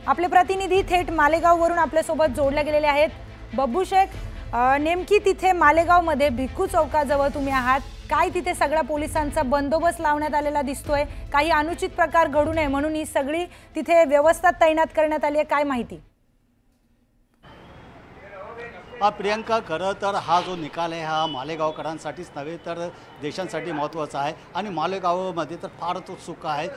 आपले प्रतिनिधी थेट मालेगाववरून आपल्यासोबत जोडले गेलेले आहेत। बब्बू शेख, नेमकी तिथे मालेगावमध्ये भिक्खू चौकाजवळ तुम्ही आहात, काय तिथे सगळा पोलिसांचा बंदोबस्त लावण्यात आलेला दिसतोय? काही अनुचित प्रकार घडू नये म्हणून ही सगळी तिथे व्यवस्था तैनात करण्यात आली आहे, काय माहिती? प्रियंका, खरं तर हा जो निकाल आहे हा मालेगावकरांसाठीच नव्हे तर देशांसाठी महत्त्वाचा आहे आणि मालेगावमध्ये तर फारच उत्सुक आहे।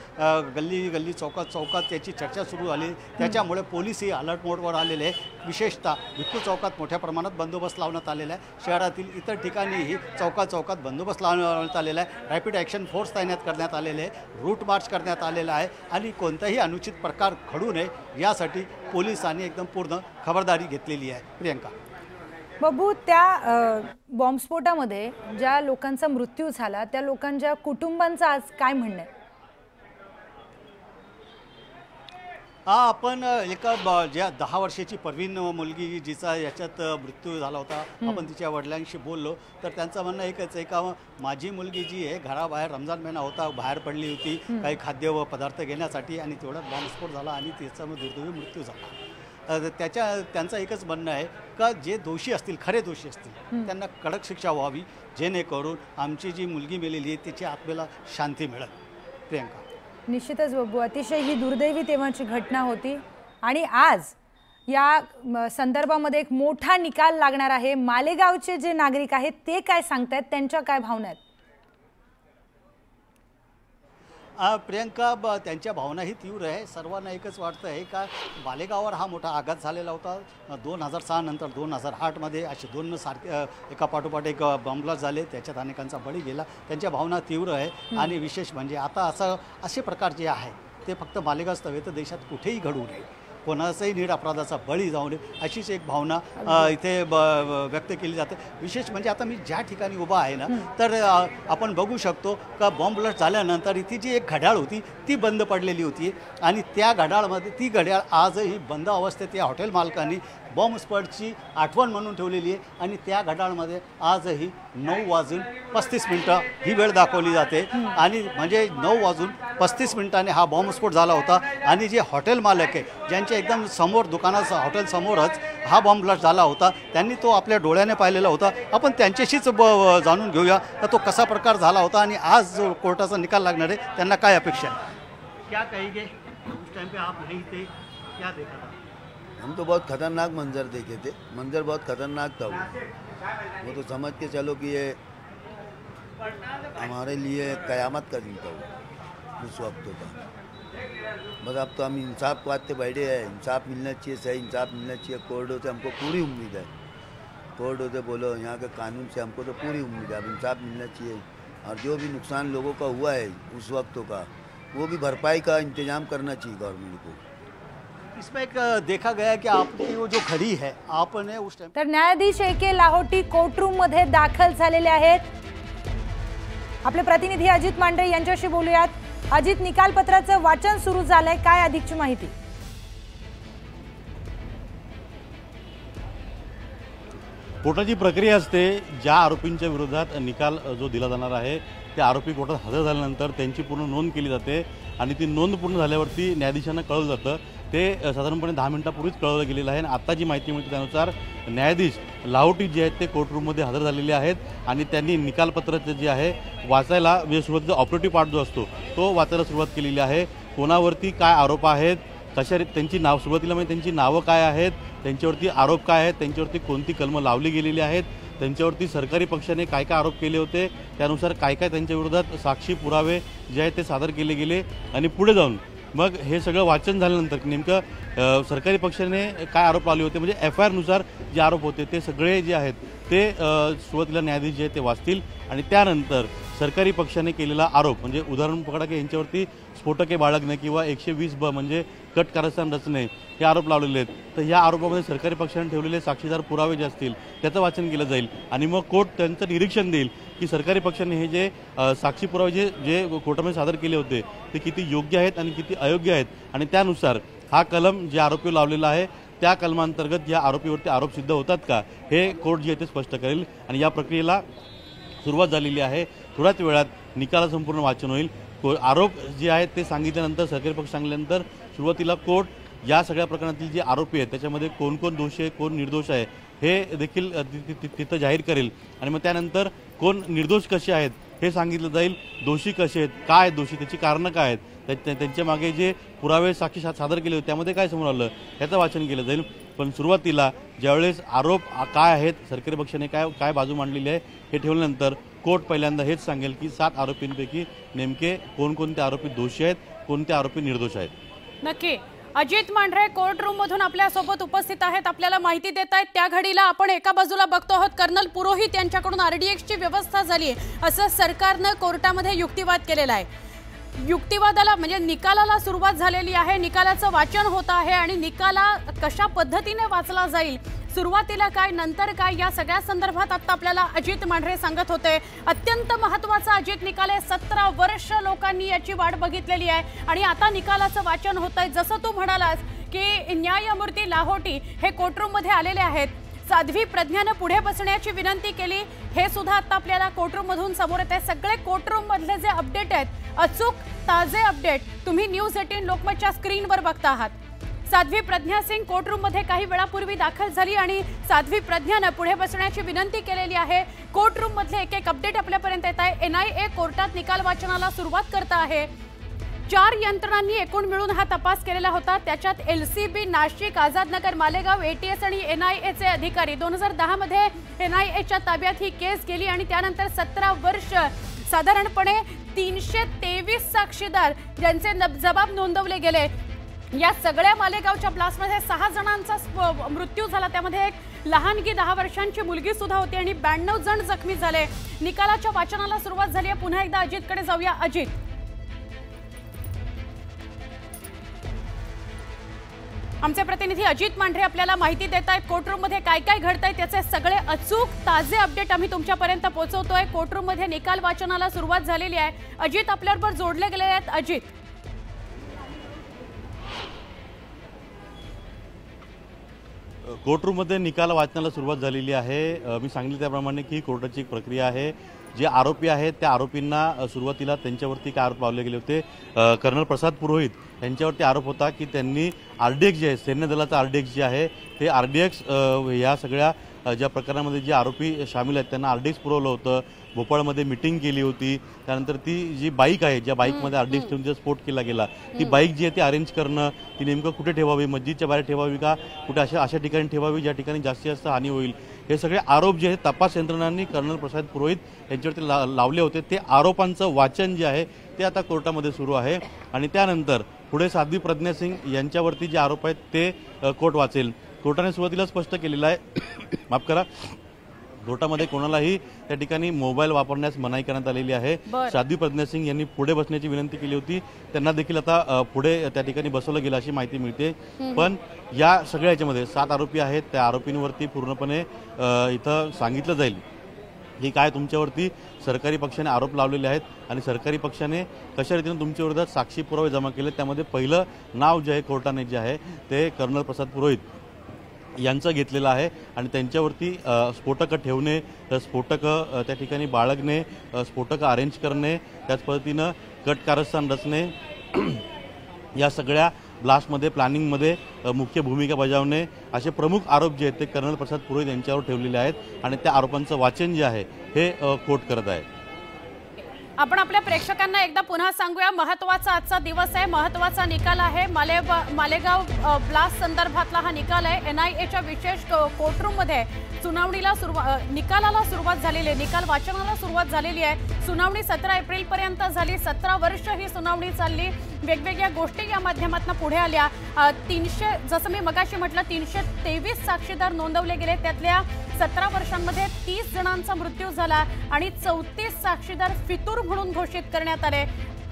गल्ली गल्ली चौकात चौकात त्याची चर्चा सुरू झाली, त्याच्यामुळे पोलीसही अलर्ट मोडवर आलेले आहे। विशेषतः भिक्खू चौकात मोठ्या प्रमाणात बंदोबस्त लावण्यात आलेला आहे। शहरातील इतर ठिकाणीही चौकात चौकात बंदोबस्त लावण्यात आलेला आहे। रॅपिड ॲक्शन फोर्स तैनात करण्यात आलेले आहे, रूट मार्च करण्यात आलेला आहे आणि कोणताही अनुचित प्रकार घडू नये यासाठी पोलिसांनी एकदम पूर्ण खबरदारी घेतलेली आहे। प्रियंका, बब्बू, त्या बॉम्बस्फोटामध्ये ज्या लोकांचा मृत्यू झाला त्या लोकांच्या कुटुंबांचं आज काय म्हणणं आहे? आपण एका ज्या 10 वर्षाची परवीन मुलगी जिचा याच्यात मृत्यू झाला होता, आपण तिच्या वडिलांशी बोललो तर त्यांचं म्हणणं एकच आहे का माझी मुलगी जी आहे घराबाहेर, रमजान महिना होता, बाहेर पडली होती काही खाद्य व पदार्थ घेण्यासाठी आणि तेवढ्यात बॉम्बस्फोट झाला आणि तिचा दुर्दैवी मृत्यू झाला। त्यांचं एकच म्हणणं आहे का जे दोषी असतील, खरे दोषी असतील, त्यांना कडक शिक्षा व्हावी जेणेकरून आमची जी मुलगी मेलेली आहे तिच्या आत्मेला शांती मिळेल। प्रियंका, निश्चितच बब्बू, अतिशय ही दुर्दैवी तेव्हाची घटना होती आणि आज या संदर्भामध्ये एक मोठा निकाल लागणार आहे। मालेगावचे जे नागरिक आहेत ते काय सांगतायत, त्यांच्या काय भावना आहेत? प्रियंका, त्यांच्या भावनाही तीव्र आहे। सर्वांना एकच वाटतं आहे का मालेगाववर हा मोठा आघात झालेला होता। 2006 नंतर 2008मध्ये असे दोन सारखे एका पाठोपाठ एक बॉम्बलास्ट झाले, त्याच्यात अनेकांचा बळी गेला। त्यांच्या भावना तीव्र आहे आणि विशेष म्हणजे आता असे प्रकार जे आहे ते फक्त मालेगावच नव्हे तर देशात कुठेही घडू नये, कोणाचाही निरपराधाचा बळी जाऊ नये अशीच एक भावना इथे व्यक्त केली जाते। विशेष म्हणजे आता मी ज्या ठिकाणी उभा आहे ना तर आपण बघू शकतो का बॉम्ब ब्लास्ट झाल्यानंतर इथे जी एक घड्याळ होती ती बंद पडलेली होती आणि त्या घड्याळमध्ये ती घड्याळ आजही बंद अवस्थेत या हॉटेल मालकांनी बॉम्बस्फोटची आठवण म्हणून ठेवलेली आहे आणि त्या घड्याळमध्ये आजही 9:35 ही वेळ दाखवली जाते आणि म्हणजे 9:35 हा बॉम्बस्फोट झाला होता आणि जे हॉटेल मालक आहे ज्यांच्या एकदम समोर दुकानाचं हॉटेल समोरच हा बॉम्ब ब्लास्ट झाला होता, त्यांनी तो आपल्या डोळ्याने पाहिलेला होता। आपण त्यांच्याशीच जाणून घेऊया का तो कसा प्रकार झाला होता आणि आज जो कोर्टाचा निकाल लागणार आहे त्यांना काय अपेक्षा आहे। क्या कहेंगे उस टाइम पे आप नहीं थे, क्या देखा था? हम तो बहुत खतरनाक मंजर देखे थे, मंजर बहुत खतरनाक था वो तो समझ के चलो कि ये हमारे लिए क़यामत का दिन था वो उस वक्त का। बस अब तो हम इंसाफ को आते बैठे हैं, इंसाफ मिलना चाहिए, सही इंसाफ मिलना चाहिए। कोर्टों से हमको पूरी उम्मीद है, कोर्टों से बोलो यहाँ के कानून से हमको तो पूरी उम्मीद है, अब इंसाफ मिलना चाहिए और जो भी नुकसान लोगों का हुआ है उस वक्त का वो भी भरपाई का इंतजाम करना चाहिए गवर्नमेंट को। इसमें एक देखा गया कि आपकी वो जो खड़ी है आपने उस टाइम तर न्यायाधीश AK लाहोटी कोर्टरूम मध्ये दाखल झालेले आहेत। आपले प्रतिनिधी अजित मांढरे यांच्याशी बोलूयात। अजित, निकालपत्राचं वाचन सुरू झालंय, काय अधिकची माहिती? कोर्टाची प्रक्रिया असते, ज्या आरोपींच्या विरोधात निकाल जो दिला जाणार आहे त्या आरोपी कोर्टात हजर झाल्यानंतर त्यांची पूर्ण नोंद केली जाते आणि ती नोंद पूर्ण झाल्यावरती न्यायाधीशांना कळवलं जातं। ते साधारणपणे 10 मिनिटापूर्वीच कळवलं गेलेलं आहे आणि आता जी माहिती मिळते त्यानुसार न्यायाधीश लाहोटी जे आहेत ते कोर्टरूममध्ये हजर झालेले आहेत आणि त्यांनी निकालपत्राचं जे आहे वाचायला, म्हणजे सुरुवातीचा ऑपरेटिव्ह पार्ट जो असतो तो वाचायला सुरुवात केलेली आहे। कोणावरती काय आरोप आहेत, कशा त्यांची नाव सुरुवातीला म्हणजे त्यांची नावं काय आहेत, त्यांच्यावरती आरोप काय आहेत, त्यांच्यावरती कोणती कलमं लावली गेलेली आहेत, त्यांच्यावरती सरकारी पक्षाने काय काय आरोप केले होते, त्यानुसार काय काय त्यांच्या विरोधात साक्षी पुरावे जे आहेत ते सादर केले गेले आणि पुढे जाऊन मग हे सगळं वाचन झाल्यानंतर नेमकं सरकारी पक्षाने काय आरोप लावले होते, म्हणजे FIR नुसार जे आरोप होते ते सगळे जे आहेत ते सुरुवातीला न्यायाधीश जे ते वाचतील आणि त्यानंतर सरकारी पक्षाने केलेला आरोप, म्हणजे उदाहरण पकडा की यांच्यावरती स्फोटके बाळगणे किंवा 120B म्हणजे कट कारस्थान रचणे हे आरोप लावलेले आहेत, तर ह्या आरोपामध्ये सरकारी पक्षाने ठेवलेले साक्षीदार पुरावे जे असतील त्याचं वाचन केलं जाईल आणि मग कोर्ट त्यांचं निरीक्षण देईल की सरकारी पक्षाने हे जे साक्षी पुरावे जे कोर्टामध्ये सादर केले होते ते किती योग्य आहेत आणि किती अयोग्य आहेत आणि त्यानुसार हा कलम जे आरोपी लावलेला आहे त्या कलमांतर्गत या आरोपीवरती आरोप सिद्ध होतात का हे कोर्ट जे आहे ते स्पष्ट करेल आणि या प्रक्रियेला सुरुवात झालेली आहे। थोड्याच वेळात निकाला संपूर्ण वाचन होईल। आरोप जे आहेत ते सांगितल्यानंतर सरकारी पक्ष सांगितल्यानंतर सुरुवातीला कोर्ट या सगळ्या प्रकरणातील जे आरोपी आहेत त्याच्यामध्ये कोण कोण दोषी आहे कोण निर्दोष आहे हे देखील तिथं जाहीर करेल आणि मग त्यानंतर कोण निर्दोष कसे आहेत हे सांगितलं जाईल, दोषी कसे आहेत, काय आहेत दोषी, त्याची कारणं काय आहेत, त्यांच्या मागे जे पुरावे साक्षी सादर केले होते त्यामध्ये काय समोर आलं याचं वाचन केलं जाईल। पण सुरुवातीला ज्यावेळेस आरोप काय आहेत, सरकारी पक्षाने काय बाजू मांडलेली आहे हे ठेवल्यानंतर कोर्ट पहिल्यांदा हेच सांगेल की 7 आरोपींपैकी नेमके कोणकोणते आरोपी दोषी आहेत, कोणते आरोपी निर्दोष आहेत। नक्की अजित मांढरे कोर्ट रूम मधून आपल्या सोबत उपस्थित आहेत, आपल्याला माहिती देत आहेत। त्या घडीला आपण एका बाजूला बघतो आहोत कर्नल पुरोहित यांच्याकडून आरडीएक्सची व्यवस्था झाली असं सरकारनं कोर्टामध्ये युक्तिवाद केलेला आहे। युक्तिवादाला म्हणजे निकालाला सुरुवात झालेली आहे, निकालाचं वाचन होत आहे आणि निकाला कशा पद्धतीने वाचला जाईल, सुरुवातीला काय नंतर काय या सगळ्या संदर्भात आता आपल्याला अजित मांढरे सांगत होते। अत्यंत महत्त्वाचा अजित निकाल आहे, 17 वर्ष लोकांनी याची वाट बघितलेली आहे आणि आता निकालाचं वाचन होत आहे। जसं तू म्हणालास की न्यायमूर्ती लाहोटी हे कोर्टरूम मध्ये आलेले आहेत, साध्वी प्रज्ञानं पुढे बसण्याची विनंती केली, हे सुद्धा आता आपल्याला कोर्टरूम मधून समोर येत आहे। सगळे कोर्टरूम मधले जे अपडेट आहेत, अचूक ताजे अपडेट तुम्ही न्यूज 18 लोकमतच्या स्क्रीनवर बघता आहात। साध्वी प्रज्ञा सिंग कोर्टरूम मध्ये काही वेळापूर्वी दाखल झाली आणि साध्वी प्रज्ञानं पुढे बसण्याची विनंती केलेली आहे। कोर्टरूम मधले एक एक अपडेट आपल्यापर्यंत येत आहे। एनआयए कोर्टात निकाल वाचनाला सुरुवात करत आहे। 4 यंत्रणांनी एकूण मिळून हा तपास केलेला होता, त्याच्यात एलसीबी, नाशिक, आझादनगर, मालेगाव, एटीएस आणि एनआयएचे अधिकारी। 2010 मध्ये एनआयएच्या ताब्यात ही केस गेली आणि त्यानंतर 17 वर्ष साधारणपणे 323 साक्षीदार ज्यांचे जबाब नोंदवले गेले। या सगळ्या मालेगावच्या ब्लास्टमध्ये 6 जणांचा मृत्यू झाला, त्यामध्ये एक लहानगी 10 वर्षांची मुलगी सुद्धा होती आणि 92 जण जखमी झाले। निकालाच्या वाचनाला सुरुवात झाली आहे। पुन्हा एकदा अजितकडे जाऊया। अजित, आमचे प्रतिनिधी अजित मांढरे आपल्याला माहिती देत आहेत कोर्टरूम मध्ये काय काय घडतंय त्याचे सगळे अचूक ताजे अपडेट आम्ही तुमच्यापर्यंत पोहोचवतोय। कोर्टरूम मध्ये निकाल वाचनाला सुरुवात झालेली आहे। अजित आपल्याबरोबर जोडले गेलेले आहेत। अजित, कोर्टरूममध्ये निकाल वाचनाला सुरुवात झालेली आहे। मी सांगितलं त्याप्रमाणे की कोर्टाची एक प्रक्रिया आहे। जे आरोपी आहेत त्या आरोपींना सुरुवातीला त्यांच्यावरती काय आरोप लावले गेले होते, कर्नल प्रसाद पुरोहित यांच्यावरती आरोप होता की त्यांनी आरडीएक्स जे आहे सैन्य दलाचं आरडीएक्स जे आहे ते आरडीएक्स या सगळ्या ज्या प्रकरणामध्ये जे आरोपी सामील आहेत त्यांना आरडीएक्स पुरवलं होतं। भोपाळमध्ये मीटिंग केली होती, त्यानंतर ती जी बाईक आहे ज्या बाईकमध्ये आरडीएक्स ठेवून स्फोट केला गेला ती बाईक जी आहे ती अरेंज करणं, ती नेमकं कुठे ठेवावी, मस्जिदच्या बाहेर ठेवावी का कुठे अशा ठिकाणी ठेवावी ज्या ठिकाणी जास्तीत जास्त हानी होईल, हे सगळे आरोप जे आहेत तपास यंत्रणांनी कर्नल प्रसाद पुरोहित यांच्यावरती लावले होते। ते आरोपांचं वाचन जे आहे ते आता कोर्टामध्ये सुरू आहे आणि त्यानंतर पुढे साध्वी प्रज्ञा सिंग यांच्यावरती जे आरोप आहेत ते कोर्ट वाचेल। कोर्टाने सुरुवातीला स्पष्ट केलेलं आहे, माफ करा, कोर्टामध्ये कोणालाही त्या ठिकाणी मोबाईल वापरण्यास मनाई करण्यात आलेली आहे। साध्वी प्रज्ञा सिंग यांनी पुढे बसण्याची विनंती केली होती, त्यांना देखील आता पुढे त्या ठिकाणी बसवलं गेलं अशी माहिती मिळते। पण या सगळ्या याच्यामध्ये 7 आरोपी आहेत, त्या आरोपींवरती पूर्णपणे इथं सांगितलं जाईल की काय तुमच्यावरती सरकारी पक्षाने आरोप लावलेले आहेत आणि सरकारी पक्षाने कशा रीतीने तुमच्या विरोधात साक्षी पुरावे जमा केले। त्यामध्ये पहिलं नाव जे आहे कोर्टाने जे आहे ते कर्नल प्रसाद पुरोहित यांचं घेतलेलं आहे आणि त्यांच्यावरती स्फोटकं ठेवणे, स्फोटकं त्या ठिकाणी बाळगणे, स्फोटकं अरेंज करणे, त्याच पद्धतीनं कट कारस्थान रचणे, या सगळ्या ब्लास्टमध्ये प्लॅनिंगमध्ये मुख्य भूमिका बजावणे असे प्रमुख आरोप जे आहेत ते कर्नल प्रसाद पुरोहित यांच्यावर ठेवलेले आहेत आणि त्या आरोपांचं वाचन जे आहे हे कोर्ट करत आहे। आपण आपल्या प्रेक्षकांना एकदा पुन्हा सांगूया, महत्त्वाचा आजचा दिवस आहे, महत्त्वाचा निकाल आहे। मालेगाव ब्लास्ट संदर्भातला हा निकाल आहे। एनआयएच्या विशेष कोर्टरूम मध्ये निकालाला सुरुवात झालेली आहे, निकाल वाचनाला सुरुवात झालेली आहे। सुनावणी 17 एप्रिल पर्यंत झाली, 17 वर्ष ही सुनावणी चालली, वेगवेगळ्या गोष्टी या माध्यमातून पुढे आल्या। 300 जसं मी मगाशी म्हटलं 323 साक्षीदार नोंदवले गेले, त्यातल्या 17 वर्षांमध्ये 30 जणांचा मृत्यू झाला आणि 34 साक्षीदार फितूर म्हणून घोषित करण्यात आले।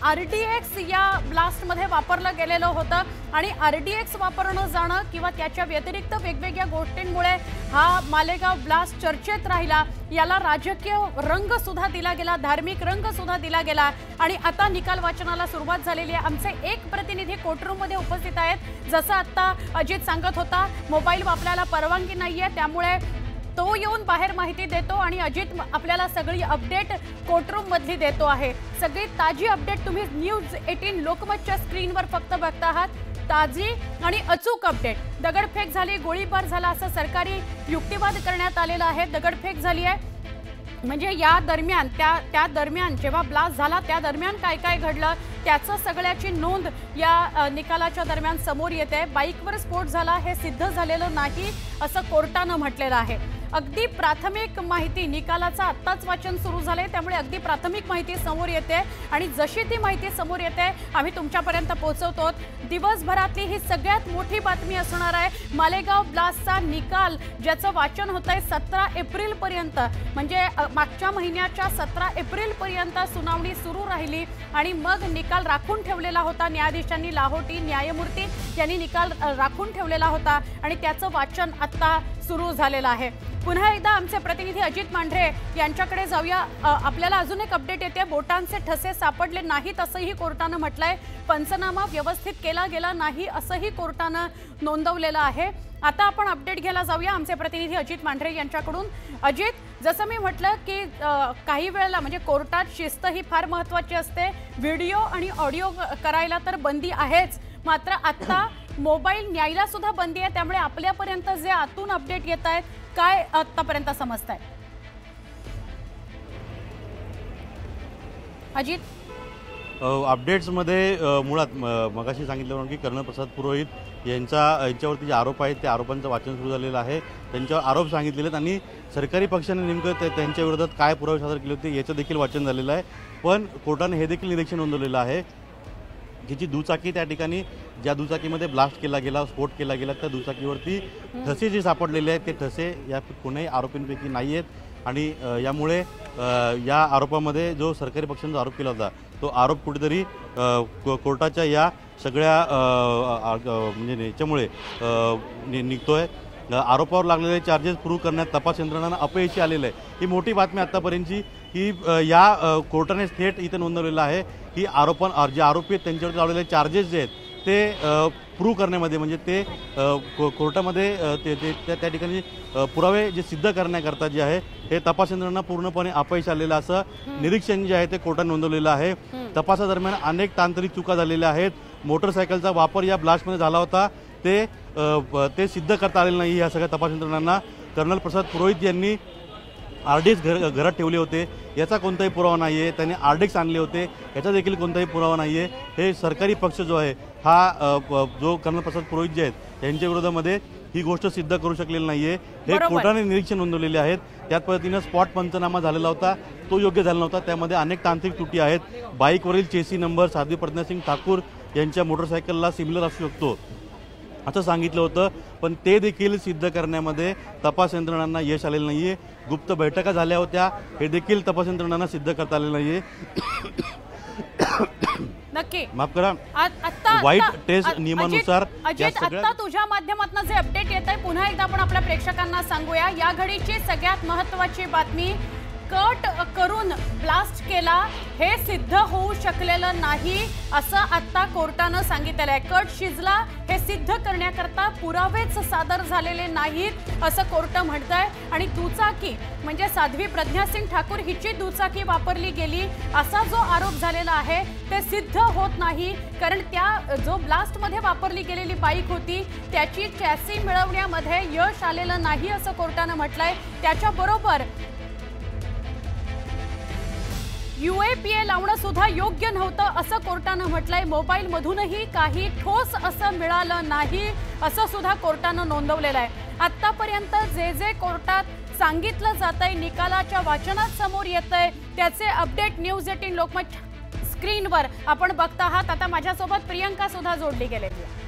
आरडीएक्स या ब्लास्टमध्ये वापरलं गेलेलं होतं आणि आरडीएक्स वापरणं जाणं किंवा त्याच्या व्यतिरिक्त वेगवेगळ्या गोष्टींमुळे हा मालेगाव ब्लास्ट चर्चेत राहिला। याला राजकीय रंग सुद्धा दिला गेला, धार्मिक रंग सुद्धा दिला गेला आणि आता निकाल वाचनाला सुरुवात झालेली आहे। आमचे एक प्रतिनिधी कोर्टरूम मध्ये उपस्थित आहेत। जसं आता अजित सांगत होता मोबाईल वापरायला परवानगी नाहीये, त्यामुळे तो येऊन बाहेर माहिती देतो आणि अजित आपल्याला सगळी अपडेट कोर्टरूम मधली देतो आहे। सगळी ताजी अपडेट तुम्ही न्यूज 18 लोकमतच्या स्क्रीनवर फक्त बघता आहात। ताजी आणि अचूक अपडेट. दगडफेक झाली, गोळीबार झाला असं सरकारी युक्तिवाद करण्यात आलेला आहे. दगडफेक झाली आहे म्हणजे या दरम्यान त्या दरम्यान जेव्हा ब्लास्ट झाला त्या दरम्यान काय काय घडलं त्याचं सगळ्याची नोंद या निकालाच्या दरम्यान समोर येते. बाईकवर स्फोट झाला हे सिद्ध झालेलं नाही असं कोर्टानं म्हटलेलं आहे. अगदी प्राथमिक माहिती, निकालाचं आत्ताच वाचन सुरू झालंय त्यामुळे अगदी प्राथमिक माहिती समोर येते आणि जशी ती माहिती समोर येते आम्ही तुमच्यापर्यंत पोहोचवतो. दिवसभरातली ही सगळ्यात मोठी बातमी असणार आहे. मालेगाव ब्लास्टचा निकाल ज्याचं वाचन होत आहे 17 एप्रिलपर्यंत, म्हणजे मागच्या महिन्याच्या 17 एप्रिलपर्यंत सुनावणी सुरू राहिली आणि मग निकाल राखून ठेवलेला होता. न्यायाधीशांनी लाहोटी न्यायमूर्ती यांनी निकाल राखून ठेवलेला होता आणि त्याचं वाचन आता सुरू झालेलं आहे. पुन्हा एकदा आमचे प्रतिनिधी अजित मांढरे यांच्याकडे जाऊया. आपल्याला अजून एक अपडेट येते. बोटांचे ठसे सापडले नाहीत असंही कोर्टानं म्हटलंय. पंचनामा व्यवस्थित केला गेला नाही असंही कोर्टानं नोंदवलेलं आहे. आता आपण अपडेट घ्यायला जाऊया आमचे प्रतिनिधी अजित मांढरे यांच्याकडून. अजित, जसं मी म्हटलं की काही वेळेला म्हणजे कोर्टात शिस्त ही फार महत्त्वाची असते. व्हिडिओ आणि ऑडिओ करायला तर बंदी आहेच, मात्र आता मोबाईल न्यायला सुद्धा बंदी आहे. त्यामुळे आपल्यापर्यंत जे आतून अपडेट येत आहेत काय आतापर्यंत समजताय अजित? अपडेट्समध्ये मुळात मगाशी सांगितलं की कर्नल प्रसाद पुरोहित यांच्यावरती जे आरोप आहेत त्या आरोपांचं वाचन सुरू झालेलं आहे. त्यांच्यावर आरोप सांगितलेले आहेत आणि सरकारी पक्षाने नेमकं त्यांच्या विरोधात काय पुरावे सादर केले होते याचं देखील वाचन झालेलं आहे. पण कोर्टाने हे देखील निरीक्षण नोंदवलेलं आहे की जी दुचाकी त्या ठिकाणी ज्या दुचाकीमध्ये ब्लास्ट केला गेला, स्फोट केला गेला, त्या दुचाकीवरती ठसे जे सापडलेले आहेत ते ठसे या कोणत्याही आरोपींपैकी नाही आहेत आणि यामुळे या आरोपामध्ये जो सरकारी पक्षांचा आरोप केला होता तो आरोप कुठेतरी कोर्टाच्या या सगळ्या म्हणजे याच्यामुळे निघतोय. आरोपावर लागलेले चार्जेस प्रूव्ह करण्यात तपास यंत्रणांना अपयशी आलेलं आहे. ही मोठी बातमी आत्तापर्यंतची की या कोर्टाने थेट इथं नोंदवलेलं आहे की जे आरोपी आहेत त्यांच्यावर लावलेले चार्जेस जे आहेत ते प्रूव्ह करण्यामध्ये म्हणजे ते कोर्टामध्ये त्या ठिकाणी पुरावे जे सिद्ध करण्याकरता जे आहे हे तपास यंत्रणा पूर्णपणे अपयश आलेलं असं निरीक्षण जे आहे ते कोर्टाने नोंदवलेलं आहे. तपासादरम्यान अनेक तांत्रिक चुका झालेल्या आहेत. मोटरसायकलचा वापर या ब्लास्टमध्ये झाला होता ते सिद्ध करता आलेलं नाही. या सगळ्या तपास यंत्रणांना कर्नल प्रसाद पुरोहित यांनी आरडीएक्स घरात ठेवले होते याचा कोणताही पुरावा नाही आहे. त्यांनी आरडीएक्स आणले होते याचा देखील कोणताही पुरावा नाही आहे. हे सरकारी पक्ष जो आहे हा जो कर्नल प्रसाद पुरोहित जे आहेत यांच्या विरोधामध्ये ही गोष्ट सिद्ध करू शकलेली नाही आहे. हे कोर्टाने निरीक्षण नोंदवलेले आहेत. त्याच पद्धतीनं स्पॉट पंचनामा झालेला होता तो योग्य झाला नव्हता. त्यामध्ये अनेक तांत्रिक त्रुटी आहेत. बाईकवरील चेसी नंबर साध्वी प्रज्ञासिंग ठाकूर यांच्या मोटरसायकलला सिमिलर असू शकतो असं सांगितलं होतं, पण ते देखील सिद्ध करण्यामध्ये तपास यंत्रणांना यश आलेलं नाही आहे. गुप्त बैठका झाल्या होत्या हे देखील तपास यंत्रणांना सिद्ध करता आलेलं नाही आहे. नक्की माफ करा, वाईट टेस्ट नियमानुसार आता तुझ्या माध्यमातून जे अपडेट येत आहे पुन्हा एकदा आपण आपल्या प्रेक्षकांना सांगूया. या घडीची सगळ्यात महत्त्वाची बातमी, कट करून ब्लास्ट केला हे सिद्ध होऊ शकलेलं नाही असं आता कोर्टानं सांगितलेलं आहे. कट शिजला हे सिद्ध करण्याकरता पुरावेच सादर झालेले नाहीत असं कोर्ट म्हणतंय. आणि दुचाकी म्हणजे साध्वी प्रज्ञासिंग ठाकूर हिची दुचाकी वापरली गेली असा जो आरोप झालेला आहे ते सिद्ध होत नाही, कारण त्या जो ब्लास्टमध्ये वापरली गेलेली बाईक होती त्याची चॅसी मिळवण्यामध्ये यश आलेलं नाही असं कोर्टानं म्हटलंय. त्याच्याबरोबर UAPA लावणं सुद्धा योग्य नव्हतं असं कोर्टानं म्हटलंय. मोबाईल मधूनही काही ठोस असं मिळालं नाही असं सुद्धा कोर्टानं नोंदवलेलं आहे. आतापर्यंत जे कोर्टात सांगितलं जातंय निकालाच्या वाचनात समोर येतंय त्याचे अपडेट न्यूज 18 लोकमत स्क्रीनवर आपण बघत आहात. आता माझ्यासोबत प्रियंका सुद्धा जोडली गेलेली आहे.